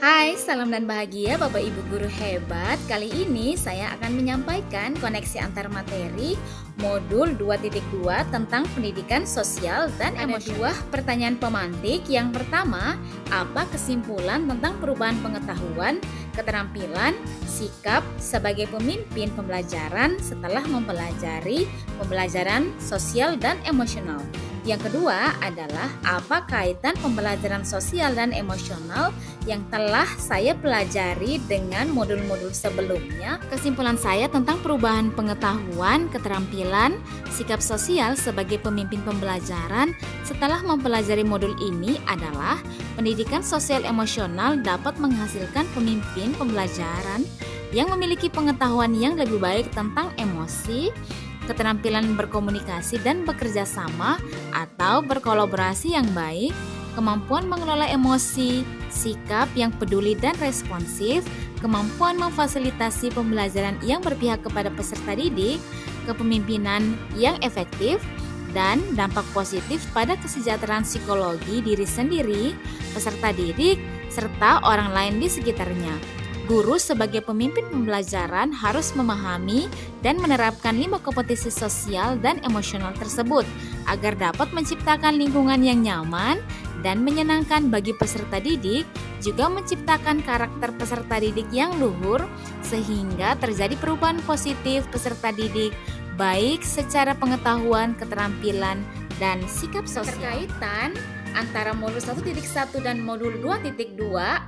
Hai, salam dan bahagia Bapak Ibu guru hebat. Kali ini saya akan menyampaikan koneksi antar materi modul 2.2 tentang pendidikan sosial dan emosional. Ada dua pertanyaan pemantik. Yang pertama, apa kesimpulan tentang perubahan pengetahuan, keterampilan, sikap sebagai pemimpin pembelajaran setelah mempelajari pembelajaran sosial dan emosional? Yang kedua adalah apa kaitan pembelajaran sosial dan emosional yang telah saya pelajari dengan modul-modul sebelumnya. Kesimpulan saya tentang perubahan pengetahuan, keterampilan, sikap sosial sebagai pemimpin pembelajaran setelah mempelajari modul ini adalah pendidikan sosial emosional dapat menghasilkan pemimpin pembelajaran yang memiliki pengetahuan yang lebih baik tentang emosi, keterampilan berkomunikasi dan bekerja sama atau berkolaborasi yang baik, kemampuan mengelola emosi, sikap yang peduli dan responsif, kemampuan memfasilitasi pembelajaran yang berpihak kepada peserta didik, kepemimpinan yang efektif, dan dampak positif pada kesejahteraan psikologi diri sendiri, peserta didik, serta orang lain di sekitarnya. Guru sebagai pemimpin pembelajaran harus memahami dan menerapkan 5 kompetensi sosial dan emosional tersebut agar dapat menciptakan lingkungan yang nyaman dan menyenangkan bagi peserta didik, juga menciptakan karakter peserta didik yang luhur sehingga terjadi perubahan positif peserta didik baik secara pengetahuan, keterampilan, dan sikap sosial. Keterkaitan antara modul 1.1 dan modul 2.2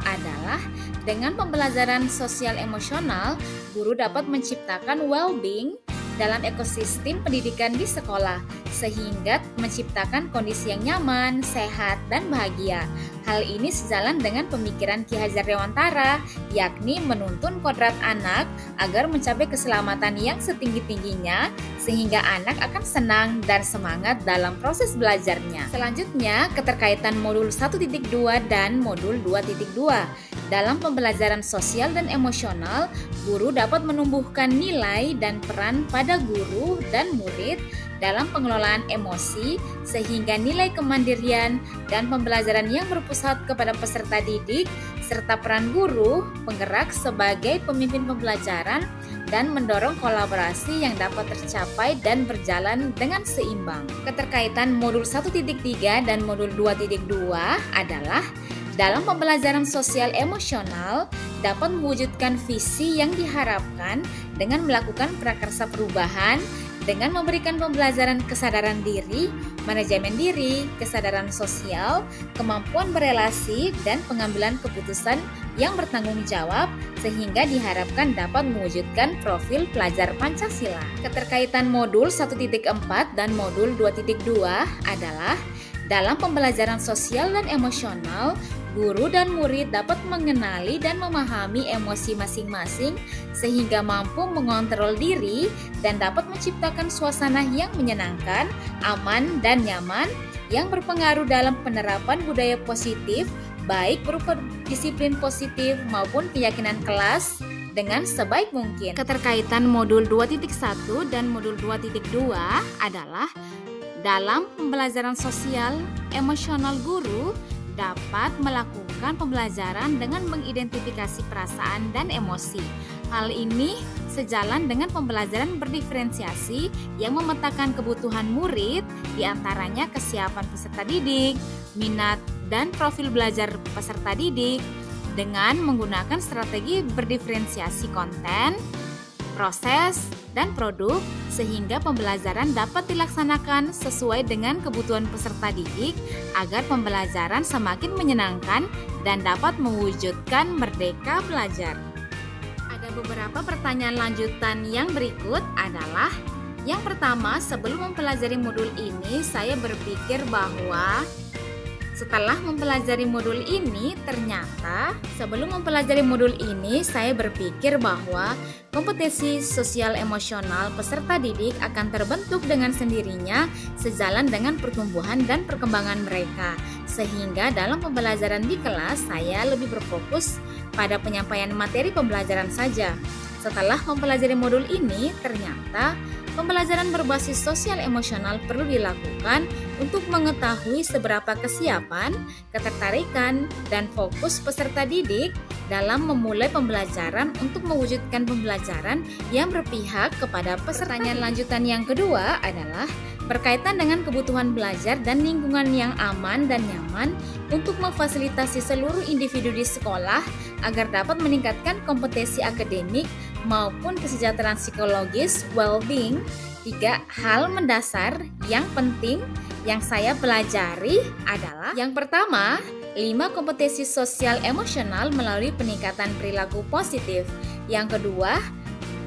adalah dengan pembelajaran sosial emosional, guru dapat menciptakan well-being dalam ekosistem pendidikan di sekolah sehingga menciptakan kondisi yang nyaman, sehat, dan bahagia. Hal ini sejalan dengan pemikiran Ki Hajar Dewantara, yakni menuntun kodrat anak agar mencapai keselamatan yang setinggi-tingginya sehingga anak akan senang dan semangat dalam proses belajarnya. Selanjutnya, keterkaitan modul 1.2 dan modul 2.2. Dalam pembelajaran sosial dan emosional, guru dapat menumbuhkan nilai dan peran pada guru dan murid dalam pengelolaan emosi sehingga nilai kemandirian dan pembelajaran yang berpusat kepada peserta didik serta peran guru penggerak sebagai pemimpin pembelajaran dan mendorong kolaborasi yang dapat tercapai dan berjalan dengan seimbang. Keterkaitan modul 1.3 dan modul 2.2 adalah dalam pembelajaran sosial emosional dapat mewujudkan visi yang diharapkan dengan melakukan prakarsa perubahan dengan memberikan pembelajaran kesadaran diri, manajemen diri, kesadaran sosial, kemampuan berelasi, dan pengambilan keputusan yang bertanggung jawab sehingga diharapkan dapat mewujudkan profil pelajar Pancasila. Keterkaitan modul 1.4 dan modul 2.2 adalah dalam pembelajaran sosial dan emosional, guru dan murid dapat mengenali dan memahami emosi masing-masing sehingga mampu mengontrol diri dan dapat menciptakan suasana yang menyenangkan, aman, dan nyaman yang berpengaruh dalam penerapan budaya positif baik berupa disiplin positif maupun keyakinan kelas dengan sebaik mungkin. Keterkaitan modul 2.1 dan modul 2.2 adalah dalam pembelajaran sosial emosional, guru dapat melakukan pembelajaran dengan mengidentifikasi perasaan dan emosi. Hal ini sejalan dengan pembelajaran berdiferensiasi yang memetakan kebutuhan murid, diantaranya kesiapan peserta didik, minat dan profil belajar peserta didik dengan menggunakan strategi berdiferensiasi konten, proses, dan produk sehingga pembelajaran dapat dilaksanakan sesuai dengan kebutuhan peserta didik agar pembelajaran semakin menyenangkan dan dapat mewujudkan merdeka belajar. Ada beberapa pertanyaan lanjutan yang berikut adalah yang pertama, sebelum mempelajari modul ini saya berpikir bahwa setelah mempelajari modul ini, ternyata sebelum mempelajari modul ini saya berpikir bahwa kompetensi sosial emosional peserta didik akan terbentuk dengan sendirinya sejalan dengan pertumbuhan dan perkembangan mereka. Sehingga dalam pembelajaran di kelas saya lebih berfokus pada penyampaian materi pembelajaran saja. Setelah mempelajari modul ini, ternyata Pembelajaran berbasis sosial emosional perlu dilakukan untuk mengetahui seberapa kesiapan, ketertarikan, dan fokus peserta didik dalam memulai pembelajaran untuk mewujudkan pembelajaran yang berpihak kepada peserta. Pertanyaan lanjutan yang kedua adalah berkaitan dengan kebutuhan belajar dan lingkungan yang aman dan nyaman untuk memfasilitasi seluruh individu di sekolah agar dapat meningkatkan kompetensi akademik maupun kesejahteraan psikologis, well-being. 3 hal mendasar yang penting yang saya pelajari adalah yang pertama, 5 kompetensi sosial emosional melalui peningkatan perilaku positif. Yang kedua,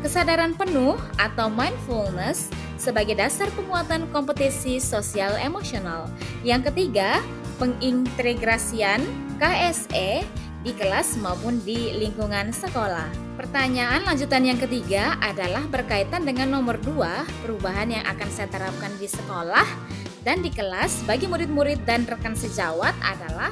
kesadaran penuh atau mindfulness sebagai dasar penguatan kompetensi sosial emosional. Yang ketiga, pengintegrasian KSE di kelas maupun di lingkungan sekolah. Pertanyaan lanjutan yang ketiga adalah berkaitan dengan nomor 2, perubahan yang akan saya terapkan di sekolah dan di kelas bagi murid-murid dan rekan sejawat adalah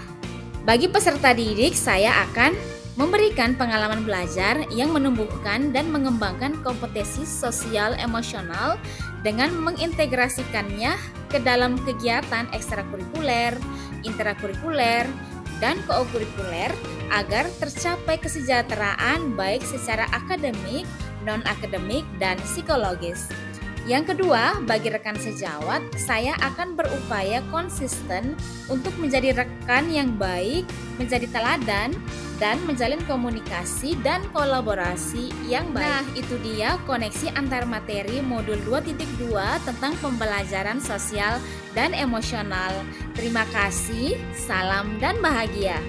bagi peserta didik saya akan memberikan pengalaman belajar yang menumbuhkan dan mengembangkan kompetensi sosial emosional dengan mengintegrasikannya ke dalam kegiatan ekstrakurikuler, intrakurikuler, dan kokurikuler agar tercapai kesejahteraan baik secara akademik, non-akademik, dan psikologis. Yang kedua, bagi rekan sejawat, saya akan berupaya konsisten untuk menjadi rekan yang baik, menjadi teladan, dan menjalin komunikasi dan kolaborasi yang baik. Nah, itu dia koneksi antar materi modul 2.2 tentang pembelajaran sosial dan emosional. Terima kasih, salam dan bahagia.